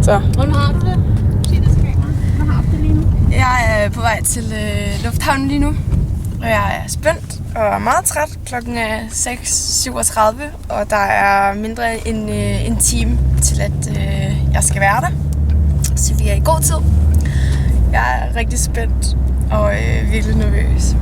Så. Hvordan har du det? Sig det til kameraet. Hvad har du det lige nu? Jeg er på vej til lufthavnen lige nu, og jeg er spændt og meget træt. Klokken er 6:37, og der er mindre end en time til, at jeg skal være der. Så vi er i god tid. Jeg er rigtig spændt og virkelig nervøs.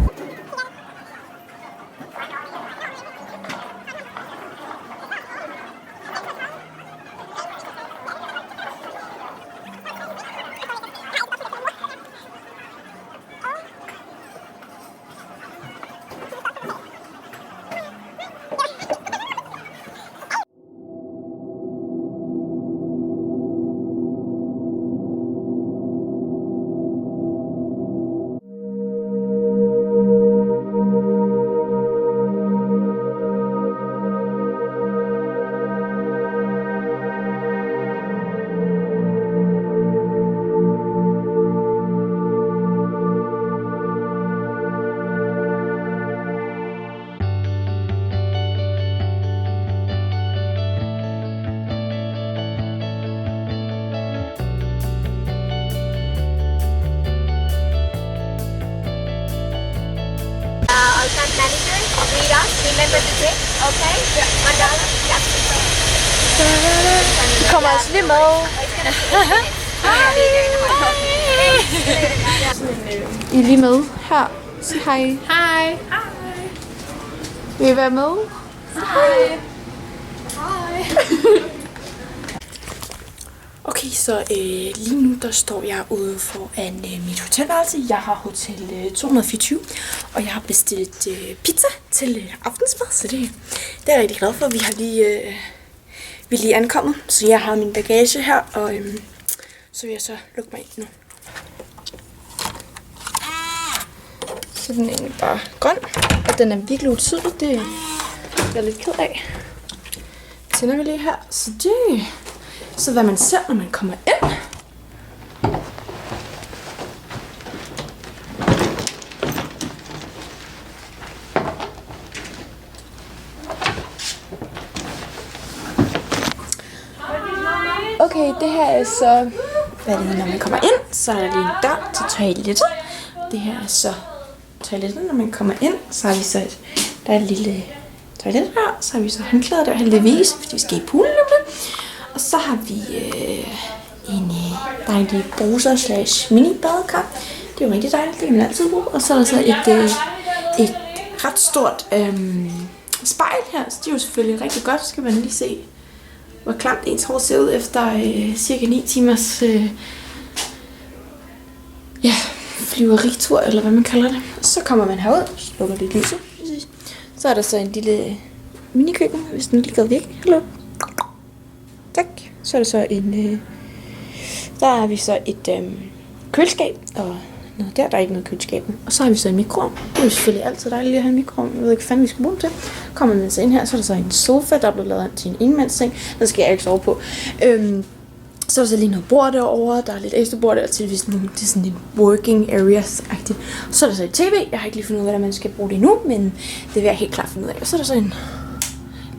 Manager, read us, remember the date, okay? Mandala, yeah. Du kommer også lige med. I er lige med her. Sig hej. Hej. Vil I være med? Hej. Okay, så lige nu der står jeg ude foran mit hotelværelse. Jeg har hotel 224, og jeg har bestilt pizza til aftensmad, så det er jeg rigtig glad for. Vi er lige ankommet, så jeg har min bagage her, og så vil jeg så lukke mig ind nu. Så den er egentlig bare grøn, og den er virkelig utydelig. Det er jeg lidt ked af. Tænder vi lige her, så hvad man ser, når man kommer ind. Okay, det her er så, hvad det er, når man kommer ind, så er der lige en dør til toilettet. Det her er så toilettet, når man kommer ind, så har vi så der er et lille toilet her, så har vi så håndklæder der heldigvis, fordi vi skal i poolen nu. Og så har vi en dejlig bruser / mini-badekar. Det er jo rigtig dejligt, det kan man altid bruge. Og så er der så et ret stort spejl her, så det er jo selvfølgelig rigtig godt. Så skal man lige se, hvor klamt ens hår ser ud efter cirka 9 timers flyveritur, eller hvad man kalder det. Og så kommer man herud, slukker lidt lyset. Så er der så en lille minikøkken, hvis den lige går væk. Hallo. Tak. Så er der så der har vi så et køleskab, og noget der er ikke noget køleskab. Og så har vi så en mikroovn. Det er jo selvfølgelig altid dejligt at have en mikroovn. Jeg ved ikke, hvad fanden vi skal bruge den til. Kommer man så ind her, så er der så en sofa, der er blevet lavet til en enmandsseng. Den skal jeg ikke sove på. Så er der så lige noget bord derovre. Der er lidt ekstra bord der til sådan en working areas-agtigt. Så er der så et tv. Jeg har ikke lige fundet ud af, hvordan man skal bruge det endnu, men det vil jeg helt klart finde ud af. Og så er der så en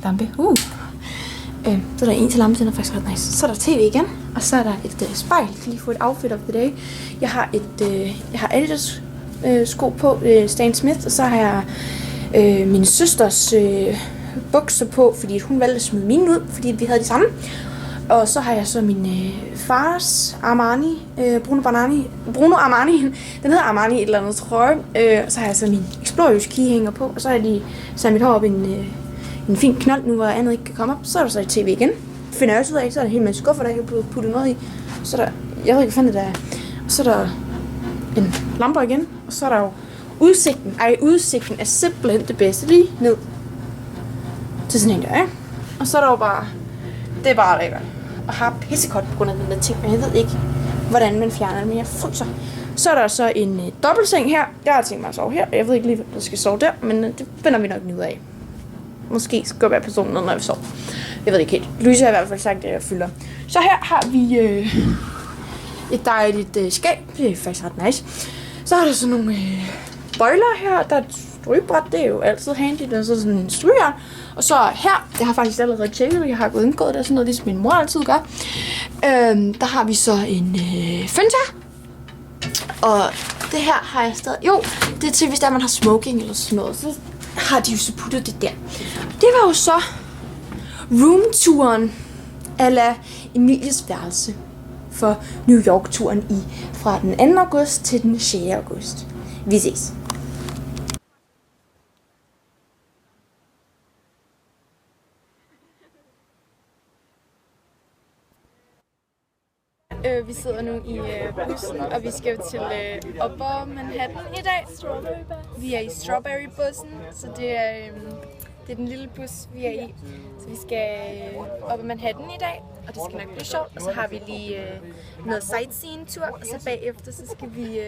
lampe. Så er der en til lampe, den er faktisk ret nice. Så er der tv igen, og så er der et spejl. Jeg kan lige få et outfit of the day. Jeg har Adidas sko på, Stan Smith, og så har jeg min søsters bukser på, fordi hun valgte at smide mine ud, fordi vi havde de samme. Og så har jeg så min fars Armani, Bruno Armani, den hedder Armani et eller andet trøje. Og så har jeg så min Explorious key hænger på, og så har jeg lige sat mit hår op i en fin knold, nu hvor andet ikke kan komme op. Så er der så et tv igen. Finder jeg også ud af, så er der en hel masse skuffer, der ikke er puttet noget i. Så der, jeg ved ikke, hvad fanden det er. Og så er der en lampe igen, og så er der jo udsigten. Udsigten er simpelthen det bedste, lige ned til sådan en der, ikke? Og så er der jo bare, det er bare lækkert. Og har pissekoldt på grund af den der ting, men jeg ved ikke, hvordan man fjerner det, men jeg fryser. Så er der så en dobbeltseng her. Jeg har tænkt mig at sove her, jeg ved ikke lige, hvem der skal sove der, men det finder vi nok ud af. Måske skal jeg være personen, når jeg sover. Jeg ved ikke helt. Louise har i hvert fald sagt, at jeg fylder. Så her har vi et dejligt skab. Det er faktisk ret nice. Så er der sådan nogle bøjler her. Der er et strygebræt. Det er jo altid handy. Der er så sådan en stryger. Og så her, jeg har faktisk allerede tjekket, jeg har gået indgået der sådan noget, ligesom min mor altid gør. Der har vi så en Fanta. Og det her har jeg stadig... Jo, det er til, hvis der man har smoking eller sådan noget. Så har de jo så puttet det der. Det var jo så roomturen a la Emilies værelse for New York-turen fra den 2. august til den 6. august. Vi ses. Vi sidder nu i bussen, og vi skal jo til Upper Manhattan i dag. Vi er i Strawberry-bussen, så det er den lille bus, vi er i. Så vi skal op i Manhattan i dag, og det skal nok blive sjovt. Og så har vi lige noget sightseeing-tur, og så bagefter så skal vi,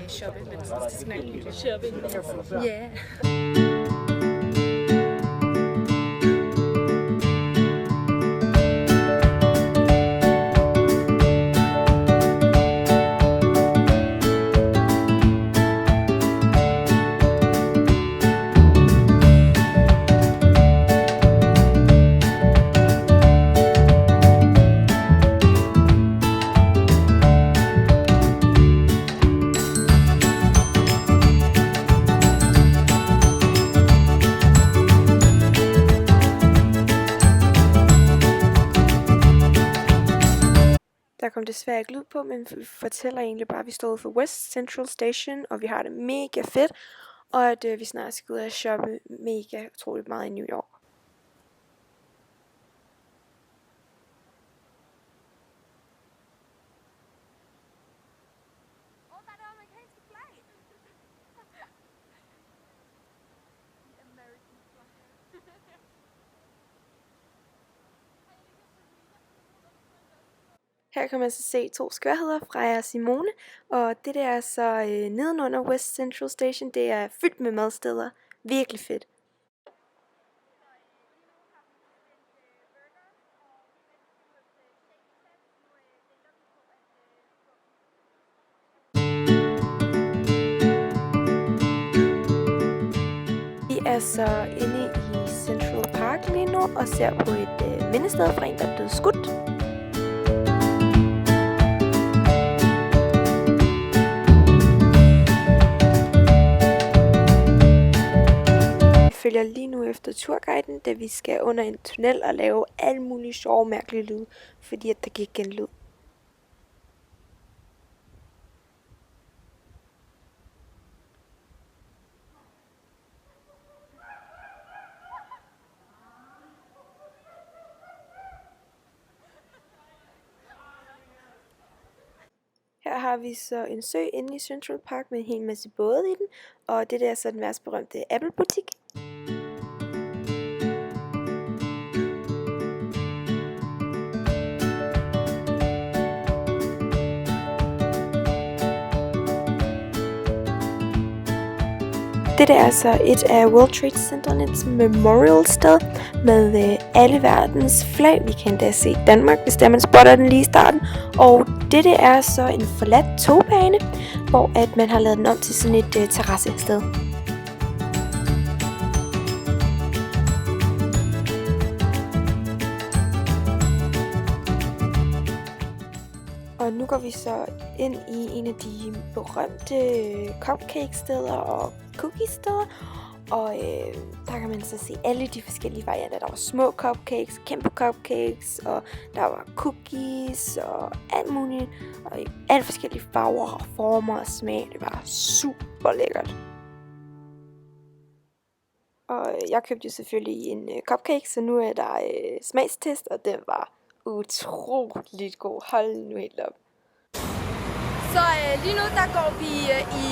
shoppe. Men det skal nok blive shopping. Ja. Der kom desværre ikke lyd på, men vi fortæller egentlig bare, at vi står for West Central Station, og vi har det mega fedt, og at vi snart skal ud og shoppe mega utroligt meget i New York. Her kan man så se 2 skørheder, Freja og Simone, og det der er så nedenunder West Central Station, det er fyldt med madsteder. Virkelig fedt. Vi er så inde i Central Park lige nu og ser på et mindested fra en, der er blevet skudt. Vi følger lige nu efter turguiden, da vi skal under en tunnel og lave alle mulige sjove mærkelige lyd, fordi at der gik genlyd. Her har vi så en sø inde i Central Park med en hel masse både i den, og det der er så den værst berømte Apple-butik. Det der er så et af World Trade Center's memorial sted med alle verdens flag. Vi kan da se Danmark, hvis der man spotter den lige i starten. Og det er så en forladt togbane, hvor at man har lavet den om til sådan et terrassested. Og nu går vi så ind i en af de berømte cupcake-steder og cookie-steder. Og der kan man så se alle de forskellige varianter. Der var små cupcakes, kæmpe cupcakes, og der var cookies og alt muligt. Og i alle forskellige farver og former og smag. Det var super lækkert. Og jeg købte jo selvfølgelig en cupcake, så nu er der smagstest, og den var utroligt god. Hold nu helt op. Så lige nu der går vi i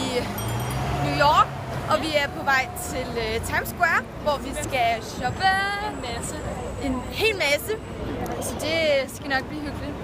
New York, og vi er på vej til Times Square, hvor vi skal shoppe en hel masse. Så det skal nok blive hyggeligt.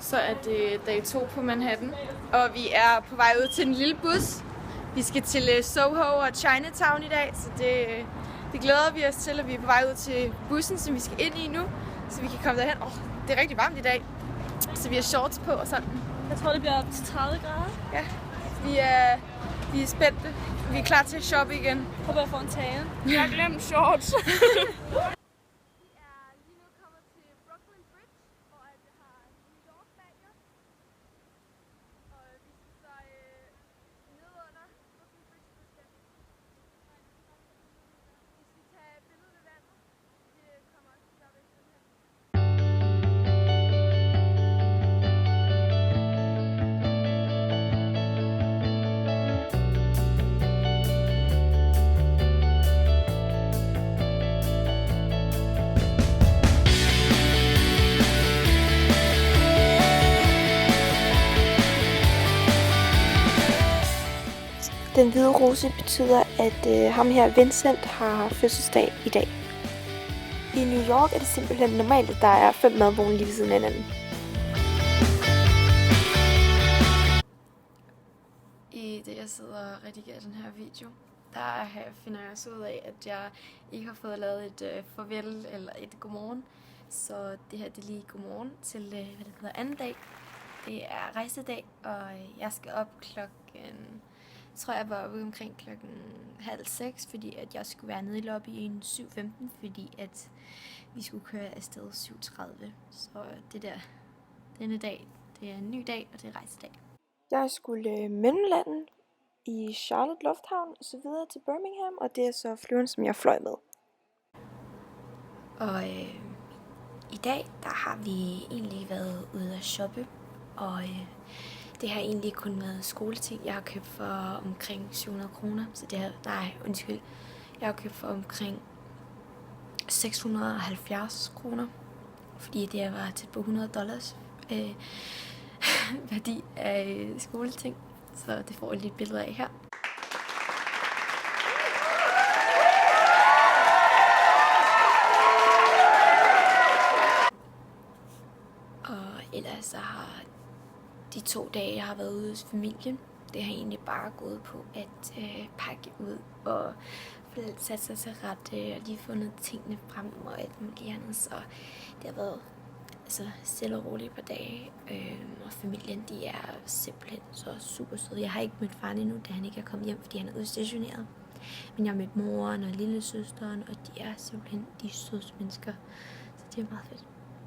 Så er det dag 2 på Manhattan, og vi er på vej ud til en lille bus. Vi skal til Soho og Chinatown i dag, så det glæder vi os til, at vi er på vej ud til bussen, som vi skal ind i nu, så vi kan komme derhen. Det er rigtig varmt i dag, så vi har shorts på og sådan. Jeg tror, det bliver op til 30 grader. Ja, vi er spændte. Vi er klar til at shoppe igen. Jeg håber, jeg får en tan. Jeg har glemt shorts. Den hvide rose betyder, at ham her Vincent har fødselsdag i dag. I New York er det simpelthen normalt, at der er 5 madvogne lige ved siden af hinanden. I det, jeg sidder og redigerer den her video, der finder jeg så ud af, at jeg ikke har fået lavet et farvel eller et godmorgen. Så det her det er lige godmorgen til, hvad det hedder, anden dag. Det er rejsedag, og jeg skal op klokken... Jeg tror, jeg var oppe omkring klokken 5:30, fordi at jeg skulle være nede i lobbyen 7:15, fordi at vi skulle køre afsted 7:30. Så denne dag, det er en ny dag, og det er rejsedag. Jeg skulle mellemlande i Charlotte Lufthavn og så videre til Birmingham, og det er så flyveren, som jeg fløj med. Og i dag, der har vi egentlig været ude at shoppe, og det har egentlig kun været skoleting. Jeg har købt for omkring 700 kroner, så det har, jeg har købt for omkring 670 kroner, fordi det var tæt på $100 værdi af skoleting, så det får jeg lidt billeder af her. Og ellers så har de 2 dage, jeg har været ude hos familien, det har egentlig bare gået på at pakke ud og sætte sig til rette og lige fundet tingene frem og alt muligt andet. Så det har været stille og roligt på dage, og familien, de er simpelthen så super søde. Jeg har ikke mødt faren endnu, da han ikke er kommet hjem, fordi han er udstationeret. Men jeg har mødt moren og lillesøsteren, og de er simpelthen de sødeste mennesker, så det er meget fedt.